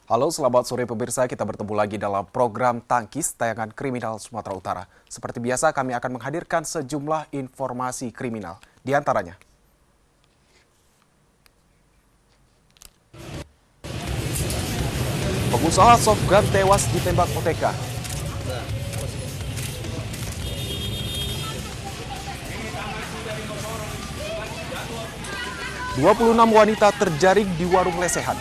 Halo, selamat sore pemirsa. Kita bertemu lagi dalam program Tangkis tayangan Kriminal Sumatera Utara. Seperti biasa, kami akan menghadirkan sejumlah informasi kriminal. Di antaranya, pengusaha softgun tewas ditembak OTK. 26 wanita terjaring di warung lesehan.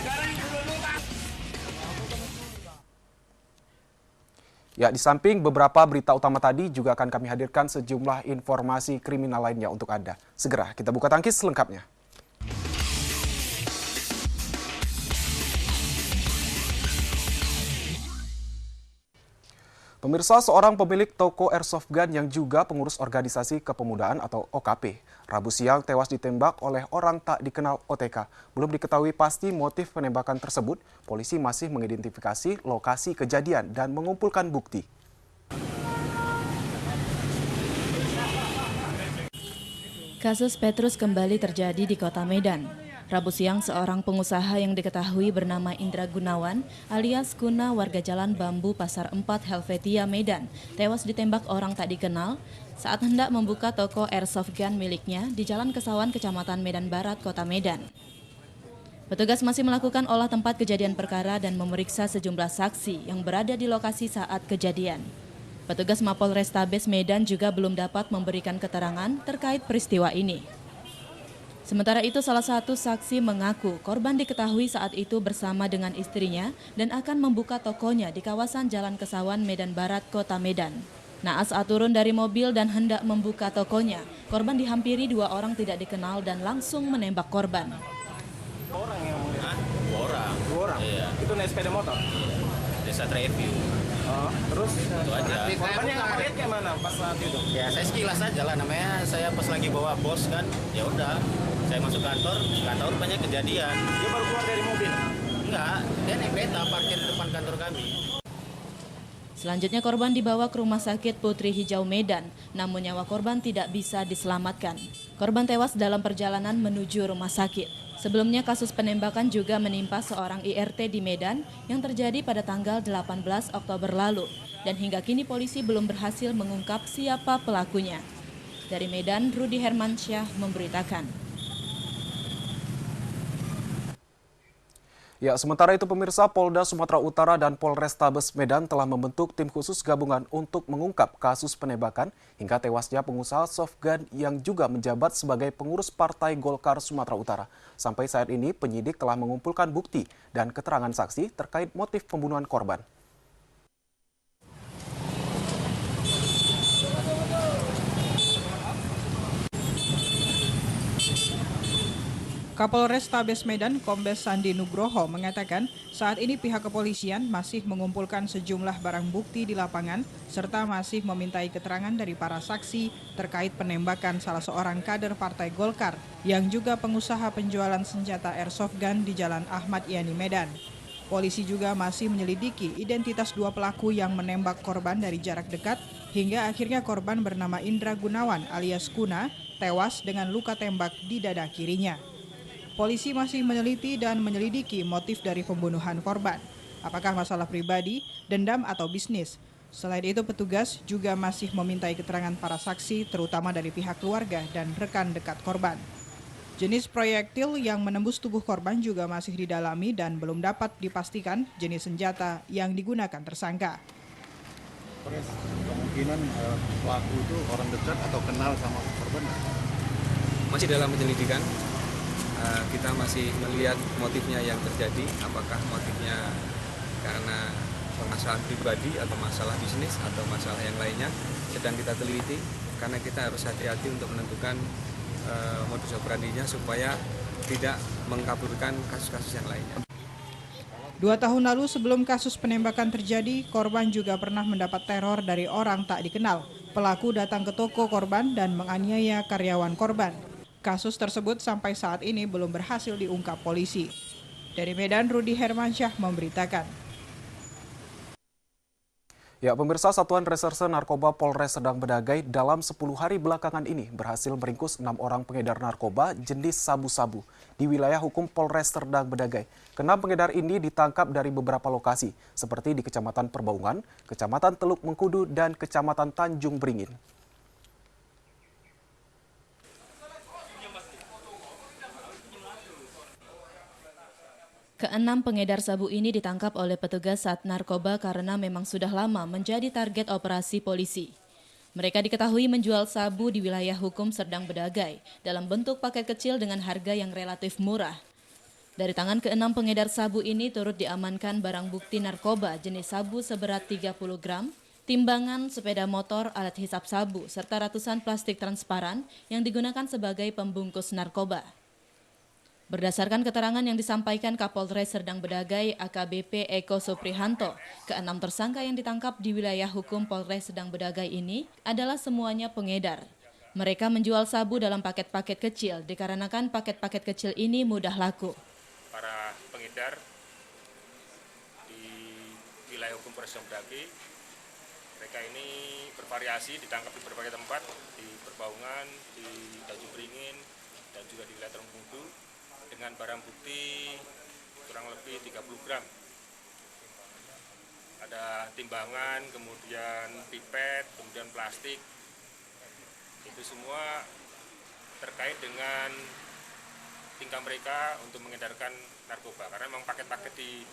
Ya, di samping beberapa berita utama tadi juga akan kami hadirkan sejumlah informasi kriminal lainnya untuk Anda. Segera kita buka tangkis selengkapnya. Pemirsa, seorang pemilik toko airsoft gun yang juga pengurus organisasi kepemudaan atau OKP, Rabu siang tewas ditembak oleh orang tak dikenal OTK. Belum diketahui pasti motif penembakan tersebut, polisi masih mengidentifikasi lokasi kejadian dan mengumpulkan bukti. Kasus Petrus kembali terjadi di Kota Medan. Rabu siang, seorang pengusaha yang diketahui bernama Indra Gunawan alias Kuna warga Jalan Bambu Pasar 4 Helvetia, Medan, tewas ditembak orang tak dikenal saat hendak membuka toko airsoft gun miliknya di Jalan Kesawan, Kecamatan Medan Barat, Kota Medan. Petugas masih melakukan olah tempat kejadian perkara dan memeriksa sejumlah saksi yang berada di lokasi saat kejadian. Petugas Mapolrestabes Medan juga belum dapat memberikan keterangan terkait peristiwa ini. Sementara itu, salah satu saksi mengaku korban diketahui saat itu bersama dengan istrinya dan akan membuka tokonya di kawasan Jalan Kesawan, Medan Barat, Kota Medan. Naas saat turun dari mobil dan hendak membuka tokonya, korban dihampiri dua orang tidak dikenal dan langsung menembak korban. Orang yang mulia? Hah? Dua orang. Dua orang? Iya. Itu naik sepeda motor? Desa review. Oh, terus? Itu aja. Korbannya nggak lihat kayak mana pas saat itu? Ya saya sekilas aja lah, namanya saya pas lagi bawa bos kan, ya udah. Saya masuk kantor, nggak tahu rupanya kejadian. Dia baru keluar dari mobil? Enggak, dia naik kereta parkir di depan kantor kami. Selanjutnya korban dibawa ke Rumah Sakit Putri Hijau Medan, namun nyawa korban tidak bisa diselamatkan. Korban tewas dalam perjalanan menuju rumah sakit. Sebelumnya kasus penembakan juga menimpa seorang IRT di Medan yang terjadi pada tanggal 18 Oktober lalu. Dan hingga kini polisi belum berhasil mengungkap siapa pelakunya. Dari Medan, Rudi Hermansyah memberitakan. Ya, sementara itu pemirsa, Polda Sumatera Utara dan Polrestabes Medan telah membentuk tim khusus gabungan untuk mengungkap kasus penembakan hingga tewasnya pengusaha softgun yang juga menjabat sebagai pengurus Partai Golkar Sumatera Utara. Sampai saat ini penyidik telah mengumpulkan bukti dan keterangan saksi terkait motif pembunuhan korban. Kapolres Tabes Medan Kombes Sandi Nugroho mengatakan saat ini pihak kepolisian masih mengumpulkan sejumlah barang bukti di lapangan serta masih memintai keterangan dari para saksi terkait penembakan salah seorang kader Partai Golkar yang juga pengusaha penjualan senjata airsoft gun di Jalan Ahmad Yani Medan. Polisi juga masih menyelidiki identitas dua pelaku yang menembak korban dari jarak dekat hingga akhirnya korban bernama Indra Gunawan alias Kuna tewas dengan luka tembak di dada kirinya. Polisi masih meneliti dan menyelidiki motif dari pembunuhan korban. Apakah masalah pribadi, dendam, atau bisnis? Selain itu, petugas juga masih memintai keterangan para saksi, terutama dari pihak keluarga dan rekan dekat korban. Jenis proyektil yang menembus tubuh korban juga masih didalami dan belum dapat dipastikan jenis senjata yang digunakan tersangka. Kemungkinan pelaku itu orang dekat atau kenal sama korban? Masih dalam penyelidikan. Kita masih melihat motifnya yang terjadi, apakah motifnya karena permasalahan pribadi atau masalah bisnis atau masalah yang lainnya sedang kita teliti, karena kita harus hati-hati untuk menentukan modus operandinya supaya tidak mengkaburkan kasus-kasus yang lainnya. 2 tahun lalu sebelum kasus penembakan terjadi, korban juga pernah mendapat teror dari orang tak dikenal. Pelaku datang ke toko korban dan menganiaya karyawan korban. Kasus tersebut sampai saat ini belum berhasil diungkap polisi. Dari Medan, Rudi Hermansyah memberitakan. Ya, pemirsa, Satuan Reserse Narkoba Polres Serdang Bedagai dalam 10 hari belakangan ini berhasil meringkus 6 orang pengedar narkoba jenis sabu-sabu di wilayah hukum Polres Serdang Bedagai. Keenam pengedar ini ditangkap dari beberapa lokasi, seperti di Kecamatan Perbaungan, Kecamatan Teluk Mengkudu, dan Kecamatan Tanjung Beringin. Keenam pengedar sabu ini ditangkap oleh petugas Sat Narkoba karena memang sudah lama menjadi target operasi polisi. Mereka diketahui menjual sabu di wilayah hukum Serdang Bedagai dalam bentuk paket kecil dengan harga yang relatif murah. Dari tangan keenam pengedar sabu ini turut diamankan barang bukti narkoba jenis sabu seberat 30 gram, timbangan, sepeda motor, alat hisap sabu, serta ratusan plastik transparan yang digunakan sebagai pembungkus narkoba. Berdasarkan keterangan yang disampaikan Kapolres Serdang Bedagai AKBP Eko Suprihanto, keenam tersangka yang ditangkap di wilayah hukum Polres Serdang Bedagai ini adalah semuanya pengedar. Mereka menjual sabu dalam paket-paket kecil dikarenakan paket-paket kecil ini mudah laku. Para pengedar di wilayah hukum Polres Serdang Bedagai, mereka ini bervariasi, ditangkap di berbagai tempat, di Perbaungan, di Tanjung Beringin, dan juga di wilayah Teluk Mengkudu, dengan barang bukti kurang lebih 30 gram. Ada timbangan, kemudian pipet, kemudian plastik. Itu semua terkait dengan tingkah mereka untuk mengedarkan narkoba. Karena memang paket-paket di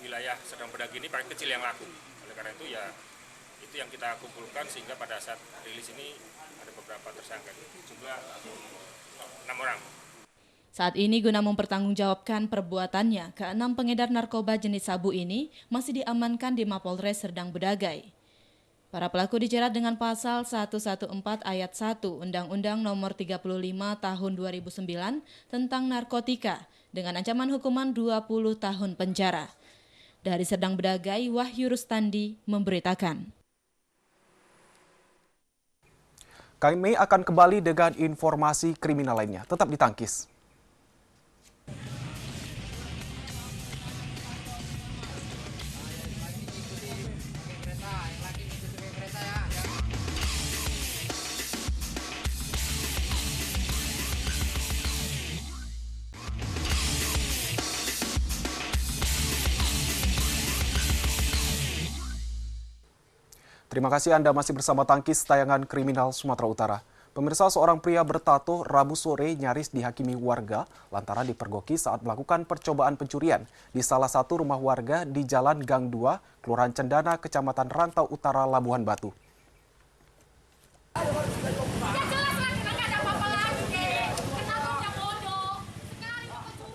wilayah Serdang Bedagai ini paket kecil yang laku. Oleh karena itu ya itu yang kita kumpulkan sehingga pada saat rilis ini ada beberapa tersangka. Jumlah 6 orang. Saat ini guna mempertanggungjawabkan perbuatannya, keenam pengedar narkoba jenis sabu ini masih diamankan di Mapolres Serdang Bedagai. Para pelaku dijerat dengan pasal 114 ayat 1 Undang-Undang Nomor 35 Tahun 2009 tentang narkotika dengan ancaman hukuman 20 tahun penjara. Dari Serdang Bedagai, Wahyu Rustandi memberitakan. Kami akan kembali dengan informasi kriminal lainnya. Tetap di Tangkis. Terima kasih Anda masih bersama Tangkis, tayangan kriminal Sumatera Utara. Pemirsa, seorang pria bertato Rabu sore nyaris dihakimi warga lantaran dipergoki saat melakukan percobaan pencurian di salah satu rumah warga di Jalan Gang 2, Kelurahan Cendana, Kecamatan Rantau Utara, Labuhan Batu.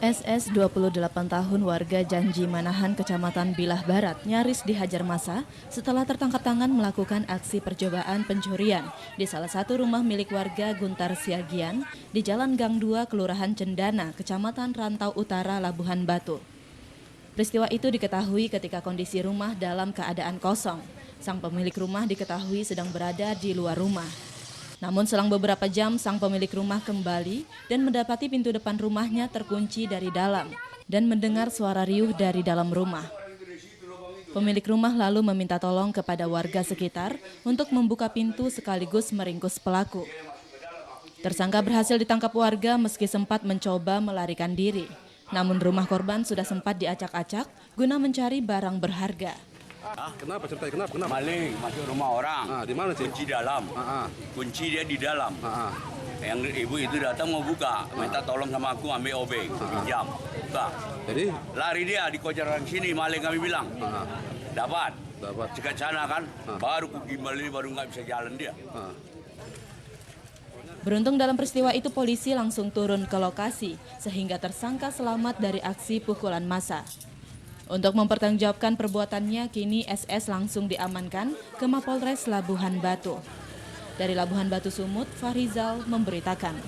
SS 28 tahun warga Janji Manahan, Kecamatan Bilah Barat, nyaris dihajar massa setelah tertangkap tangan melakukan aksi percobaan pencurian di salah satu rumah milik warga Guntar Siagian di Jalan Gang 2, Kelurahan Cendana, Kecamatan Rantau Utara, Labuhan Batu. Peristiwa itu diketahui ketika kondisi rumah dalam keadaan kosong. Sang pemilik rumah diketahui sedang berada di luar rumah. Namun selang beberapa jam, sang pemilik rumah kembali dan mendapati pintu depan rumahnya terkunci dari dalam dan mendengar suara riuh dari dalam rumah. Pemilik rumah lalu meminta tolong kepada warga sekitar untuk membuka pintu sekaligus meringkus pelaku. Tersangka berhasil ditangkap warga meski sempat mencoba melarikan diri. Namun rumah korban sudah sempat diacak-acak guna mencari barang berharga. Kenapa ceritanya? Kenapa? Maling masuk rumah orang. Di mana sih? Kunci dalam. Kunci dia di dalam. Yang ibu itu datang mau buka, minta tolong sama aku ambil obeng, pinjam. Jadi lari dia di kojaran sini, maling kami bilang. Dapat. Cekat sana kan, baru gimbal ini baru nggak bisa jalan dia. Beruntung dalam peristiwa itu polisi langsung turun ke lokasi sehingga tersangka selamat dari aksi pukulan massa. Untuk mempertanggungjawabkan perbuatannya, kini SS langsung diamankan ke Mapolres Labuhan Batu. Dari Labuhan Batu Sumut, Farizal memberitakan.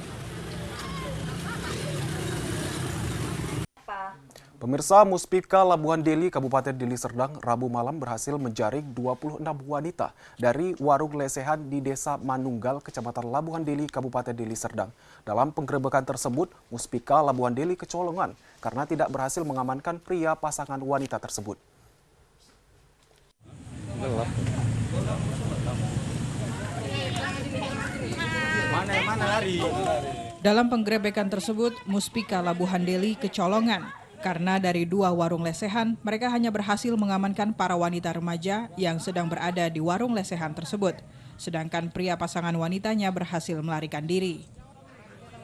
Pemirsa, Muspika Labuhan Deli, Kabupaten Deli Serdang, Rabu malam berhasil menjaring 26 wanita dari warung lesehan di Desa Manunggal, Kecamatan Labuhan Deli, Kabupaten Deli Serdang. Dalam penggerebekan tersebut, Muspika Labuhan Deli kecolongan karena tidak berhasil mengamankan pria pasangan wanita tersebut. Gelap. Mana lari? Dalam penggerebekan tersebut, Muspika Labuhan Deli kecolongan. Karena dari 2 warung lesehan, mereka hanya berhasil mengamankan para wanita remaja yang sedang berada di warung lesehan tersebut. Sedangkan pria pasangan wanitanya berhasil melarikan diri.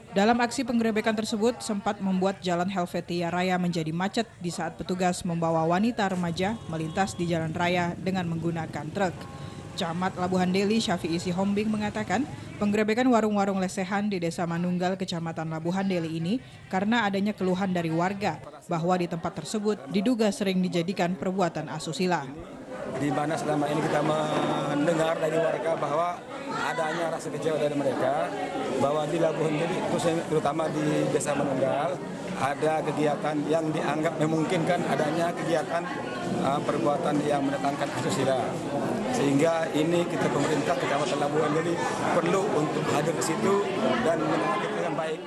Dalam aksi penggerebekan tersebut sempat membuat Jalan Helvetia Raya menjadi macet di saat petugas membawa wanita remaja melintas di jalan raya dengan menggunakan truk. Camat Labuhan Deli Syafi'i Sihombing mengatakan penggerebekan warung-warung lesehan di Desa Manunggal, Kecamatan Labuhan Deli ini karena adanya keluhan dari warga bahwa di tempat tersebut diduga sering dijadikan perbuatan asusila. Di mana selama ini kita mendengar dari warga bahwa adanya rasa kecewa dari mereka bahwa di Labuhan Deli, terutama di Desa Manunggal, ada kegiatan yang dianggap memungkinkan adanya kegiatan perbuatan yang mendatangkan asusila. Sehingga ini kita pemerintah Kecamatan Labuhan Deli perlu untuk hadir ke situ dan menangani dengan baik.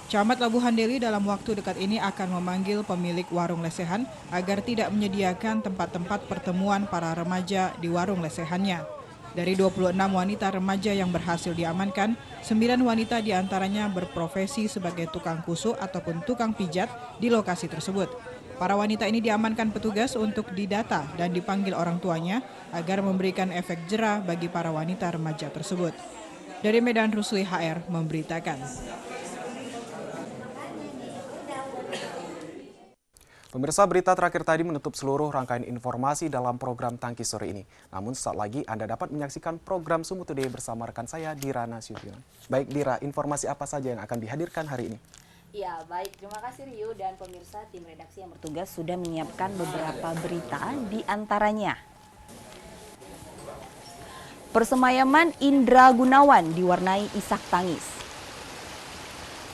Camat Labuhan Deli dalam waktu dekat ini akan memanggil pemilik warung lesehan agar tidak menyediakan tempat-tempat pertemuan para remaja di warung lesehannya. Dari 26 wanita remaja yang berhasil diamankan, 9 wanita diantaranya berprofesi sebagai tukang kusuk ataupun tukang pijat di lokasi tersebut. Para wanita ini diamankan petugas untuk didata dan dipanggil orang tuanya agar memberikan efek jera bagi para wanita remaja tersebut. Dari Medan, Rusli HR memberitakan. Pemirsa, berita terakhir tadi menutup seluruh rangkaian informasi dalam program Tangkis sore ini. Namun saat lagi Anda dapat menyaksikan program Sumut Today bersama rekan saya Dira Nasution. Baik Dira, informasi apa saja yang akan dihadirkan hari ini? Ya, baik. Terima kasih Rio dan pemirsa tim redaksi yang bertugas sudah menyiapkan beberapa berita di antaranya. Persemayaman Indra Gunawan diwarnai isak tangis.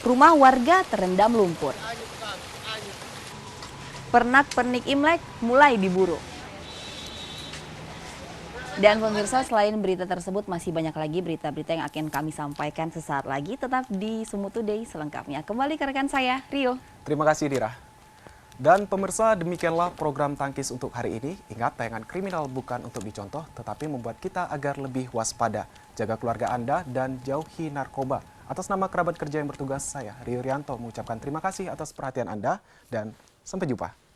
Rumah warga terendam lumpur. Pernak-pernik Imlek mulai diburu. Dan pemirsa, selain berita tersebut masih banyak lagi berita-berita yang akan kami sampaikan sesaat lagi. Tetap di Sumut Today selengkapnya. Kembali ke rekan saya, Rio. Terima kasih Dira. Dan pemirsa, demikianlah program Tangkis untuk hari ini. Ingat, tayangan kriminal bukan untuk dicontoh, tetapi membuat kita agar lebih waspada. Jaga keluarga Anda dan jauhi narkoba. Atas nama kerabat kerja yang bertugas, saya Rio Rianto mengucapkan terima kasih atas perhatian Anda dan sampai jumpa.